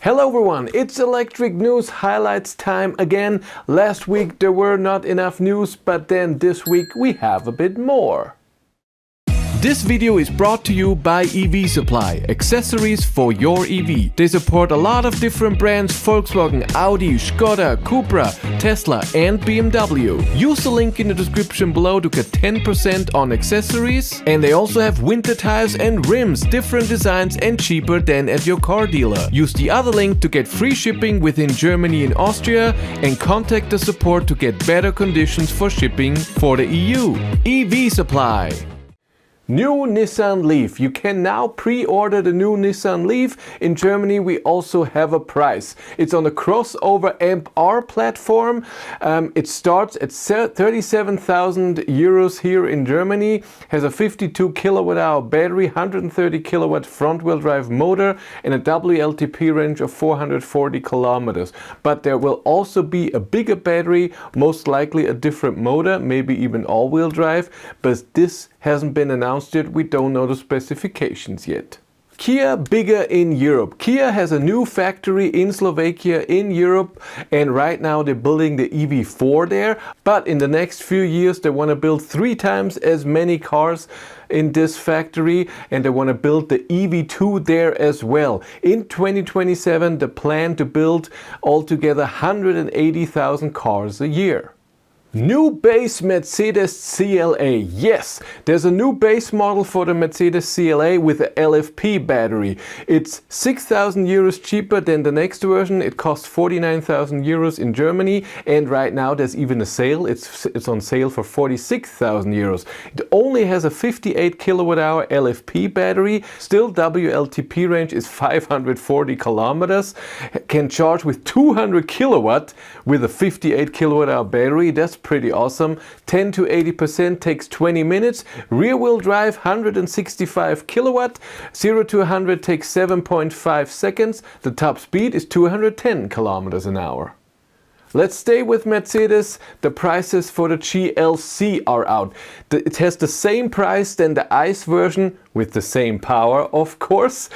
Hello everyone, it's electric news highlights time again. Last week there were not enough news, but then this week we have a bit more. This video is brought to you by EV Supply, accessories for your EV. They support a lot of different brands: Volkswagen, Audi, Skoda, Cupra, Tesla and BMW. Use the link in the description below to get 10% on accessories. And they also have winter tires and rims, different designs and cheaper than at your car dealer. Use the other link to get free shipping within Germany and Austria and contact the support to get better conditions for shipping for the EU. EV Supply. New Nissan Leaf. You can now pre-order the new Nissan Leaf. In Germany we also have a price. It's on the crossover AMP-R platform. It starts at 37,000 euros here in Germany. Has a 52 kilowatt hour battery, 130 kilowatt front wheel drive motor and a WLTP range of 440 kilometers. But there will also be a bigger battery, most likely a different motor, maybe even all-wheel drive, but this hasn't been announced yet. We don't know the specifications yet. Kia bigger in Europe. Kia has a new factory in Slovakia in Europe, and right now they're building the EV4 there, but in the next few years they want to build 3 times as many cars in this factory, and they want to build the EV2 there as well. In 2027 the plan to build altogether 180,000 cars a year. New base Mercedes CLA. Yes, there's a new base model for the Mercedes CLA with a LFP battery. It's 6,000 euros cheaper than the next version. It costs 49,000 euros in Germany, and right now there's even a sale. It's on sale for 46,000 euros. It only has a 58 kilowatt hour LFP battery. Still, WLTP range is 540 kilometers. Can charge with 200 kilowatt with a 58 kilowatt hour battery. That's pretty awesome. 10 to 80% takes 20 minutes. Rear wheel drive 165 kilowatt. 0 to 100 takes 7.5 seconds. The top speed is 210 kilometers an hour. Let's stay with Mercedes. The prices for the GLC are out. It has the same price than the ICE version, with the same power of course.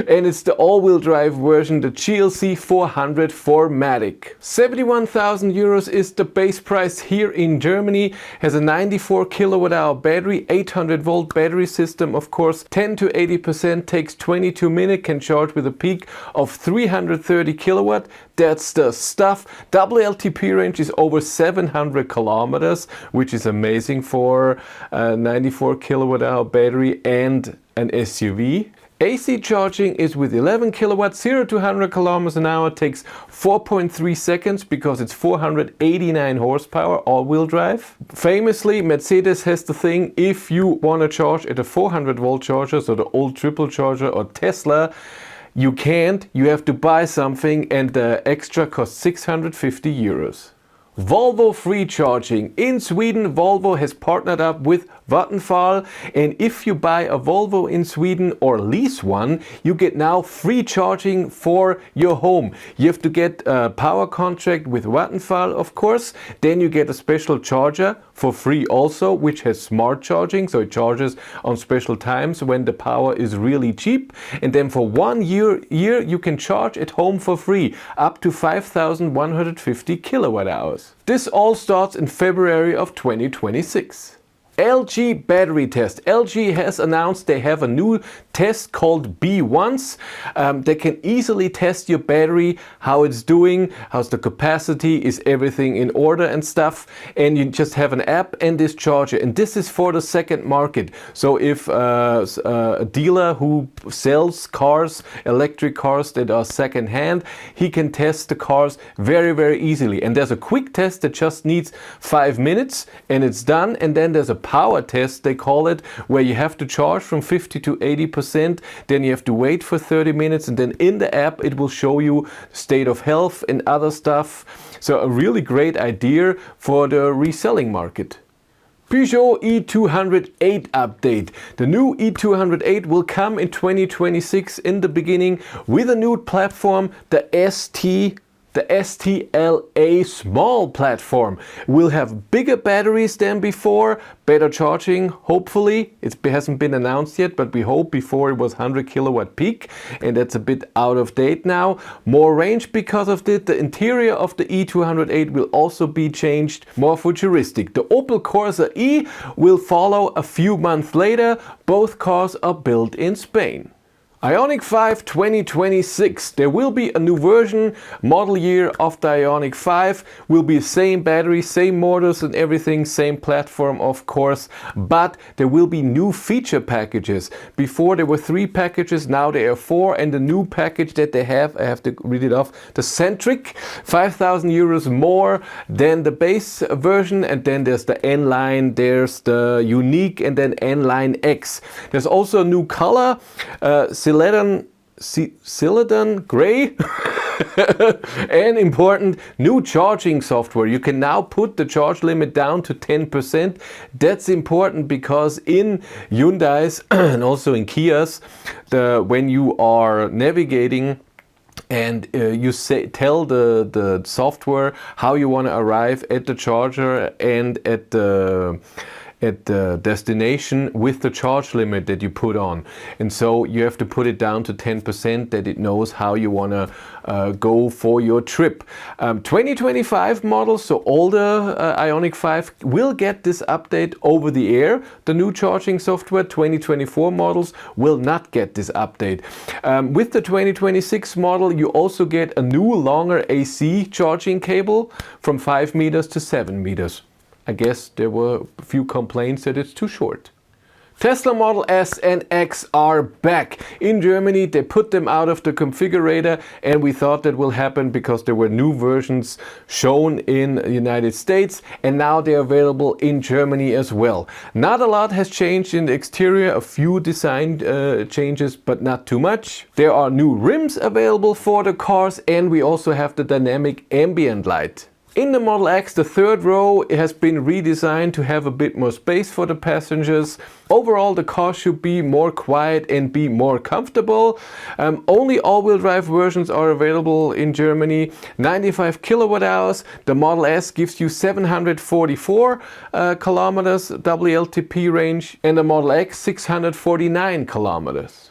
And it's the all-wheel drive version, the GLC 400 4MATIC. 71,000 euros is the base price here in Germany. Has a 94 kilowatt hour battery, 800 volt battery system of course. 10 to 80% takes 22 minutes, can charge with a peak of 330 kilowatt. That's the stuff. WLTP range is over 700 kilometers, which is amazing for a 94 kilowatt hour battery and an SUV. AC charging is with 11 kilowatts, 0 to 100 kilometers an hour takes 4.3 seconds because it's 489 horsepower all-wheel drive. Famously, Mercedes has the thing, if you want to charge at a 400 volt charger, so the old triple charger, or Tesla, you can't, you have to buy something, and the extra costs 650 euros. Volvo free charging. In Sweden, Volvo has partnered up with Vattenfall, and if you buy a Volvo in Sweden or lease one, you get now free charging for your home. You have to get a power contract with Vattenfall of course, then you get a special charger for free also, which has smart charging, so it charges on special times when the power is really cheap, and then for 1 year you can charge at home for free, up to 5,150 kilowatt hours. This all starts in February of 2026. LG battery test. LG has announced they have a new test called B-Once. They can easily test your battery, how it's doing, how's the capacity, is everything in order and stuff. And you just have an app and this charger. And this is for the second market. So if a dealer who sells cars, electric cars that are second hand, he can test the cars very, very easily. And there's a quick test that just needs 5 minutes and it's done. And then there's a power test, they call it, where you have to charge from 50 to 80%, then you have to wait for 30 minutes, and then in the app it will show you state of health and other stuff. So a really great idea for the reselling market. Peugeot E208 update. The new E208 will come in 2026 in the beginning with a new platform, the ST the CLA small platform will have bigger batteries than before, better charging, hopefully. It hasn't been announced yet, but we hope. Before it was 100 kilowatt peak, and that's a bit out of date now. More range because of it. The interior of the E208 will also be changed, more futuristic. The Opel Corsa-e will follow a few months later. Both cars are built in Spain. Ioniq 5 2026. There will be a new version, model year of the Ioniq 5. Will be same battery, same motors and everything, same platform of course, but there will be new feature packages. Before there were 3 packages, now there are 4, and the new package that they have, I have to read it off, the Centric, 5,000 euros more than the base version, and then there's the N-Line, there's the Unique, and then N-Line X. There's also a new color, Celadon Gray. And important, new charging software. You can now put the charge limit down to 10%. That's important because in Hyundai's and also in Kias, when you are navigating and you tell the software how you want to arrive at the charger and at the destination with the charge limit that you put on. And so you have to put it down to 10% that it knows how you want to go for your trip. 2025 models, so older Ioniq 5 will get this update over the air. The new charging software. 2024 models will not get this update. With the 2026 model you also get a new longer AC charging cable from 5 meters to 7 meters. I guess there were a few complaints that it's too short. Tesla Model S and X are back. In Germany they put them out of the configurator, and we thought that will happen because there were new versions shown in the United States, and now they're available in Germany as well. Not a lot has changed in the exterior, a few design changes, but not too much. There are new rims available for the cars, and we also have the dynamic ambient light. In the Model X, the third row has been redesigned to have a bit more space for the passengers. Overall, the car should be more quiet and be more comfortable. Only all-wheel drive versions are available in Germany. 95 kilowatt hours. The Model S gives you 744 kilometers WLTP range, and the Model X 649 kilometers.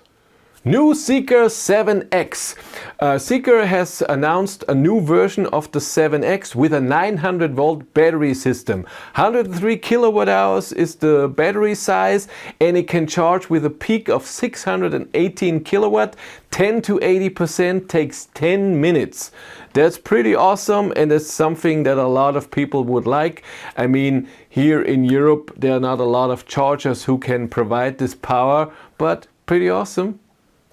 New Zeekr 7X. Zeekr has announced a new version of the 7X with a 900 volt battery system. 103 kilowatt hours is the battery size, and it can charge with a peak of 618 kilowatt. 10 to 80% takes 10 minutes. That's pretty awesome, and it's something that a lot of people would like. I mean, here in Europe there are not a lot of chargers who can provide this power, but pretty awesome.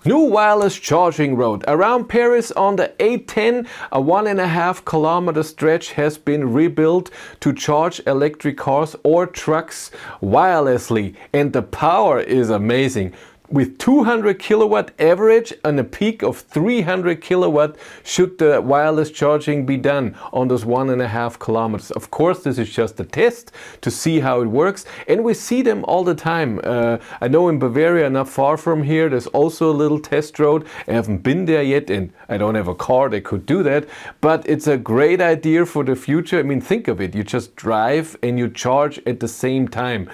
New wireless charging road. Around Paris on the A10, a 1.5 kilometer stretch has been rebuilt to charge electric cars or trucks wirelessly, and the power is amazing. With 200 kilowatt average and a peak of 300 kilowatt should the wireless charging be done on those 1.5 kilometers. Of course, this is just a test to see how it works, and we see them all the time. I know in Bavaria, not far from here, there's also a little test road. I haven't been there yet, and I don't have a car that could do that, but it's a great idea for the future. I mean, think of it. You just drive and you charge at the same time.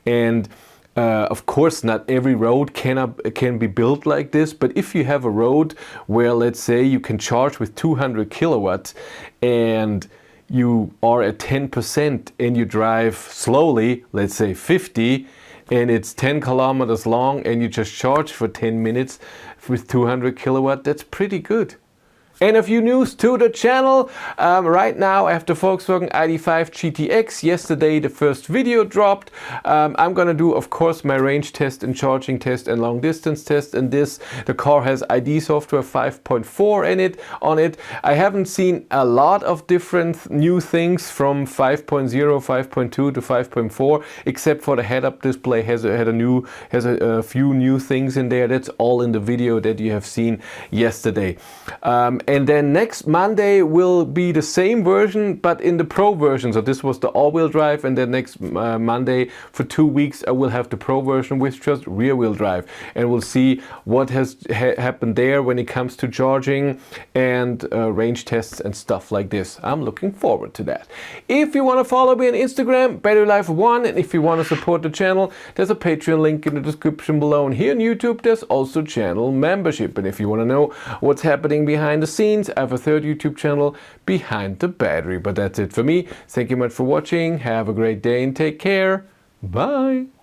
And of course, not every road can be built like this, but if you have a road where, let's say, you can charge with 200 kilowatts and you are at 10% and you drive slowly, let's say 50, and it's 10 kilometers long and you just charge for 10 minutes with 200 kilowatt, that's pretty good. And a few news to the channel. Right now I have the Volkswagen ID.5 GTX. Yesterday the first video dropped. I'm gonna do, of course, my range test and charging test and long distance test. And the car has ID software 5.4 on it. I haven't seen a lot of different new things from 5.0, 5.2 to 5.4, except for the head-up display has a few new things in there. That's all in the video that you have seen yesterday. And then next Monday will be the same version, but in the Pro version. So this was the all-wheel drive, and then next Monday for 2 weeks I will have the Pro version with just rear-wheel drive, and we'll see what has happened there when it comes to charging and range tests and stuff like this. I'm looking forward to that. If you want to follow me on Instagram, BatteryLife1, and if you want to support the channel, there's a Patreon link in the description below, and here on YouTube there's also channel membership. And if you want to know what's happening behind the scenes, I have a third YouTube channel, Behind the Battery. But that's it for me. Thank you much for watching. Have a great day and take care. Bye.